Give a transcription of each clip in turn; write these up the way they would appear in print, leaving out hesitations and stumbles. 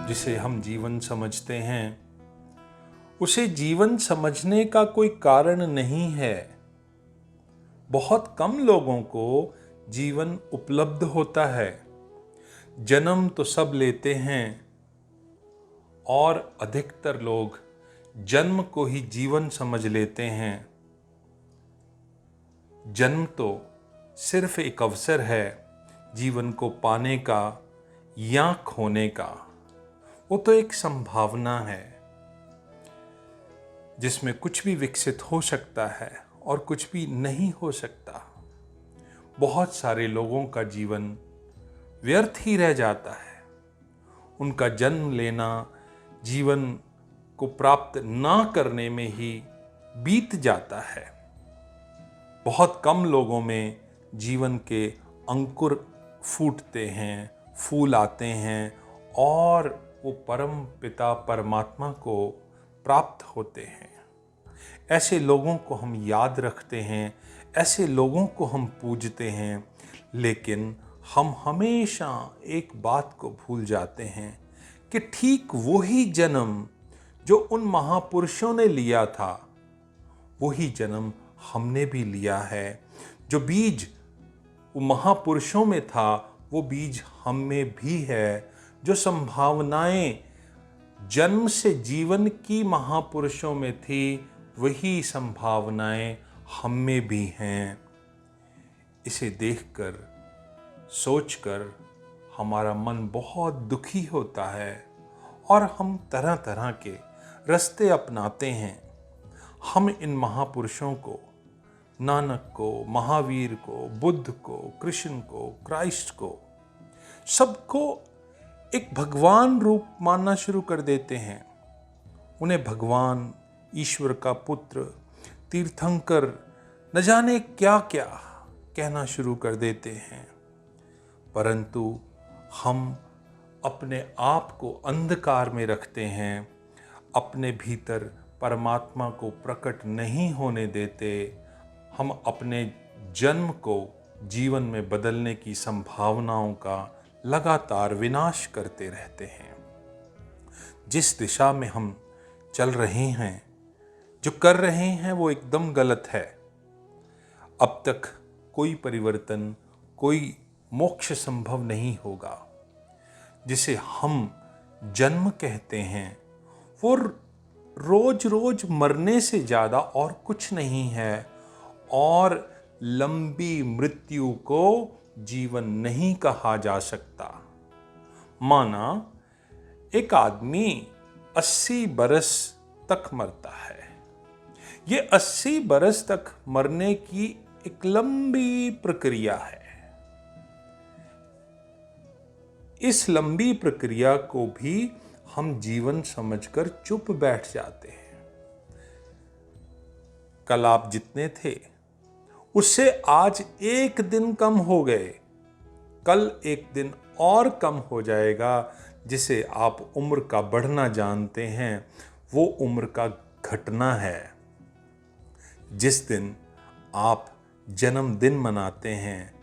जिसे हम जीवन समझते हैं, उसे जीवन समझने का कोई कारण नहीं है। बहुत कम लोगों को जीवन उपलब्ध होता है। जन्म तो सब लेते हैं और अधिकतर लोग जन्म को ही जीवन समझ लेते हैं। जन्म तो सिर्फ एक अवसर है जीवन को पाने का या खोने का। वो तो एक संभावना है जिसमें कुछ भी विकसित हो सकता है और कुछ भी नहीं हो सकता। बहुत सारे लोगों का जीवन व्यर्थ ही रह जाता है। उनका जन्म लेना जीवन को प्राप्त ना करने में ही बीत जाता है। बहुत कम लोगों में जीवन के अंकुर फूटते हैं, फूल आते हैं और वो परम पिता परमात्मा को प्राप्त होते हैं। ऐसे लोगों को हम याद रखते हैं, ऐसे लोगों को हम पूजते हैं, लेकिन हम हमेशा एक बात को भूल जाते हैं कि ठीक वही जन्म जो उन महापुरुषों ने लिया था, वही जन्म हमने भी लिया है। जो बीज वो महापुरुषों में था, वो बीज हम में भी है। जो संभावनाएं जन्म से जीवन की महापुरुषों में थी, वही संभावनाएं हम में भी हैं। इसे देखकर, सोचकर हमारा मन बहुत दुखी होता है और हम तरह तरह के रास्ते अपनाते हैं। हम इन महापुरुषों को, नानक को, महावीर को, बुद्ध को, कृष्ण को, क्राइस्ट को, सबको एक भगवान रूप मानना शुरू कर देते हैं। उन्हें भगवान, ईश्वर का पुत्र, तीर्थंकर, न जाने क्या क्या कहना शुरू कर देते हैं। परंतु हम अपने आप को अंधकार में रखते हैं, अपने भीतर परमात्मा को प्रकट नहीं होने देते। हम अपने जन्म को जीवन में बदलने की संभावनाओं का लगातार विनाश करते रहते हैं। जिस दिशा में हम चल रहे हैं, जो कर रहे हैं, वो एकदम गलत है। अब तक कोई परिवर्तन, कोई मोक्ष संभव नहीं होगा। जिसे हम जन्म कहते हैं, वो रोज रोज मरने से ज़्यादा और कुछ नहीं है। और लंबी मृत्यु को जीवन नहीं कहा जा सकता। माना एक आदमी 80 बरस तक मरता है। ये 80 बरस तक मरने की एक लंबी प्रक्रिया है। इस लंबी प्रक्रिया को भी हम जीवन समझकर चुप बैठ जाते हैं। कल आप जितने थे, उससे आज एक दिन कम हो गए। कल एक दिन और कम हो जाएगा। जिसे आप उम्र का बढ़ना जानते हैं, वो उम्र का घटना है। जिस दिन आप जन्मदिन मनाते हैं,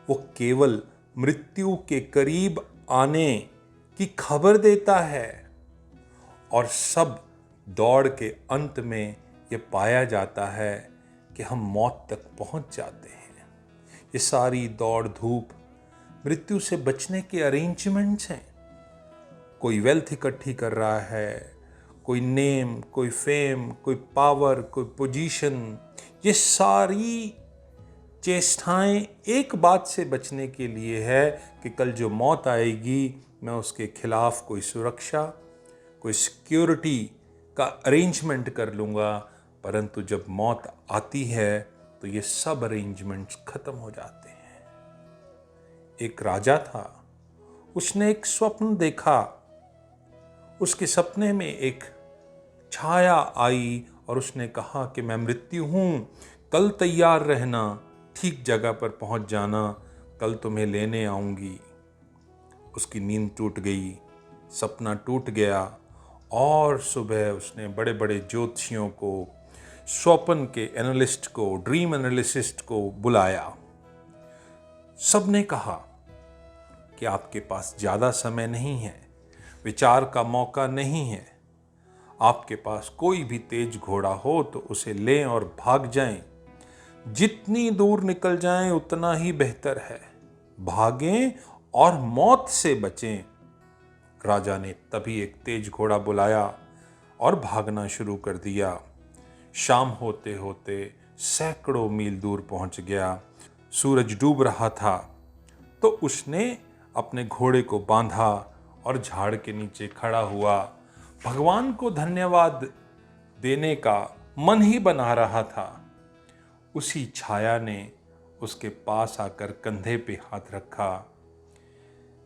वो केवल मृत्यु के करीब आने की खबर देता है। और सब दौड़ के अंत में ये पाया जाता है कि हम मौत तक पहुंच जाते हैं। ये सारी दौड़ धूप मृत्यु से बचने के अरेंजमेंट्स हैं। कोई वेल्थ इकट्ठी कर रहा है, कोई नेम, कोई फेम, कोई पावर, कोई पोजीशन। ये सारी चेष्टाएं एक बात से बचने के लिए है कि कल जो मौत आएगी, मैं उसके खिलाफ कोई सुरक्षा, कोई सिक्योरिटी का अरेंजमेंट कर लूँगा। परंतु जब मौत आती है तो ये सब अरेंजमेंट्स खत्म हो जाते हैं। एक राजा था, उसने एक स्वप्न देखा। उसके सपने में एक छाया आई और उसने कहा कि मैं मृत्यु हूँ, कल तैयार रहना, ठीक जगह पर पहुँच जाना, कल तुम्हें लेने आऊँगी। उसकी नींद टूट गई, सपना टूट गया और सुबह उसने बड़े बड़े ज्योतिषियों को, स्वप्न के एनालिस्ट को, ड्रीम एनालिसिस्ट को बुलाया। सबने कहा कि आपके पास ज़्यादा समय नहीं है, विचार का मौका नहीं है। आपके पास कोई भी तेज घोड़ा हो तो उसे लें और भाग जाएं। जितनी दूर निकल जाएं उतना ही बेहतर है। भागें और मौत से बचें। राजा ने तभी एक तेज घोड़ा बुलाया और भागना शुरू कर दिया। शाम होते होते सैकड़ों मील दूर पहुंच गया। सूरज डूब रहा था तो उसने अपने घोड़े को बांधा और झाड़ के नीचे खड़ा हुआ। भगवान को धन्यवाद देने का मन ही बना रहा था। उसी छाया ने उसके पास आकर कंधे पे हाथ रखा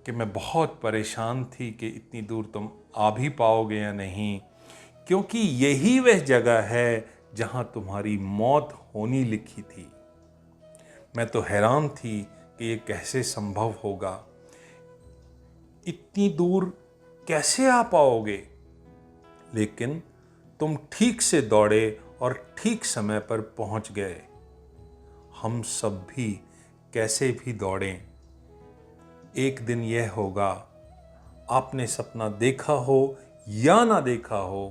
कि मैं बहुत परेशान थी कि इतनी दूर तुम आ भी पाओगे या नहीं, क्योंकि यही वह जगह है जहां तुम्हारी मौत होनी लिखी थी। मैं तो हैरान थी कि ये कैसे संभव होगा, इतनी दूर कैसे आ पाओगे, लेकिन तुम ठीक से दौड़े और ठीक समय पर पहुंच गए। हम सब भी कैसे भी दौड़ें, एक दिन यह होगा, आपने सपना देखा हो या ना देखा हो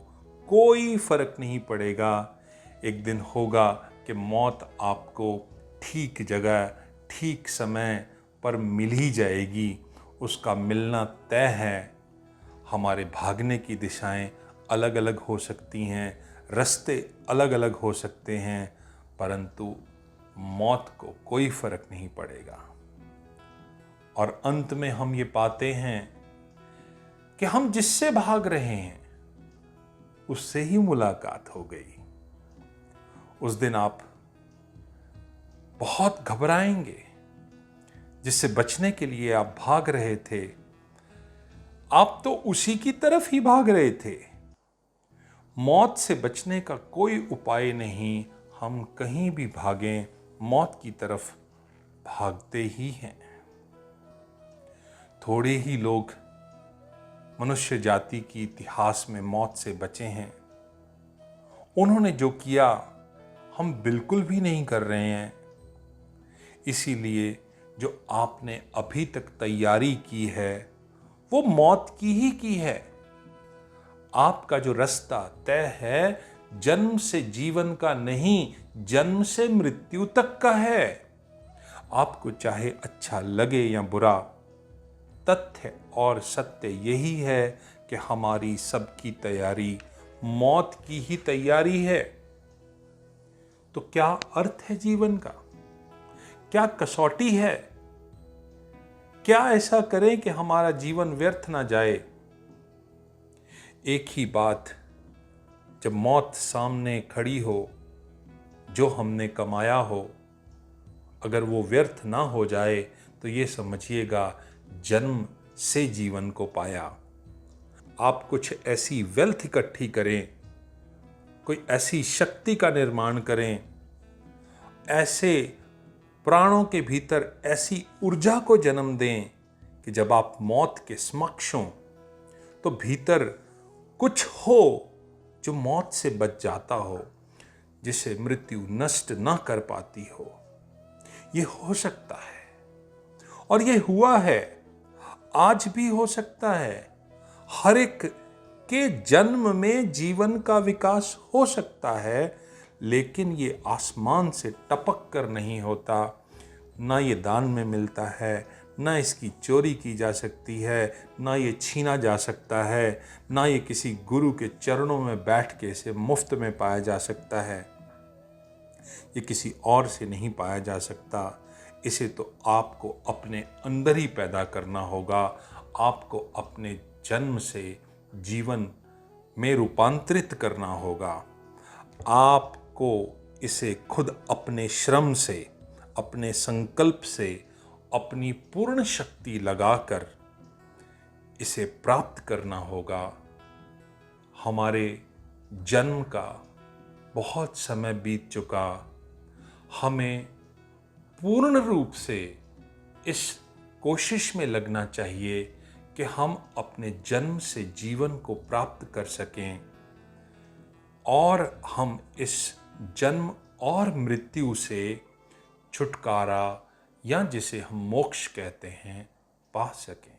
कोई फर्क नहीं पड़ेगा। एक दिन होगा कि मौत आपको ठीक जगह ठीक समय पर मिल ही जाएगी। उसका मिलना तय है। हमारे भागने की दिशाएं अलग अलग हो सकती हैं, रास्ते अलग अलग हो सकते हैं, परंतु मौत को कोई फर्क नहीं पड़ेगा। और अंत में हम ये पाते हैं कि हम जिससे भाग रहे हैं उससे ही मुलाकात हो गई। उस दिन आप बहुत घबराएंगे। जिससे बचने के लिए आप भाग रहे थे, आप तो उसी की तरफ ही भाग रहे थे। मौत से बचने का कोई उपाय नहीं। हम कहीं भी भागें, मौत की तरफ भागते ही हैं। थोड़े ही लोग मनुष्य जाति की इतिहास में मौत से बचे हैं। उन्होंने जो किया हम बिल्कुल भी नहीं कर रहे हैं। इसीलिए जो आपने अभी तक तैयारी की है वो मौत की ही की है। आपका जो रास्ता तय है जन्म से जीवन का नहीं, जन्म से मृत्यु तक का है। आपको चाहे अच्छा लगे या बुरा, तथ्य और सत्य यही है कि हमारी सबकी तैयारी मौत की ही तैयारी है। तो क्या अर्थ है जीवन का? क्या कसौटी है? क्या ऐसा करें कि हमारा जीवन व्यर्थ ना जाए? एक ही बात, जब मौत सामने खड़ी हो, जो हमने कमाया हो अगर वो व्यर्थ ना हो जाए तो ये समझिएगा जन्म से जीवन को पाया। आप कुछ ऐसी वेल्थ इकट्ठी करें, कोई ऐसी शक्ति का निर्माण करें, ऐसे प्राणों के भीतर ऐसी ऊर्जा को जन्म दें कि जब आप मौत के समक्ष हों तो भीतर कुछ हो जो मौत से बच जाता हो, जिसे मृत्यु नष्ट ना कर पाती हो। ये हो सकता है और ये हुआ है, आज भी हो सकता है। हर एक के जन्म में जीवन का विकास हो सकता है, लेकिन ये आसमान से टपक कर नहीं होता। ना ये दान में मिलता है, ना इसकी चोरी की जा सकती है, ना ये छीना जा सकता है, ना ये किसी गुरु के चरणों में बैठ के इसे मुफ्त में पाया जा सकता है। ये किसी और से नहीं पाया जा सकता। इसे तो आपको अपने अंदर ही पैदा करना होगा। आपको अपने जन्म से जीवन में रूपांतरित करना होगा। आपको इसे खुद अपने श्रम से, अपने संकल्प से, अपनी पूर्ण शक्ति लगाकर इसे प्राप्त करना होगा। हमारे जन्म का बहुत समय बीत चुका। हमें पूर्ण रूप से इस कोशिश में लगना चाहिए कि हम अपने जन्म से जीवन को प्राप्त कर सकें और हम इस जन्म और मृत्यु से छुटकारा, या जिसे हम मोक्ष कहते हैं, पा सकें।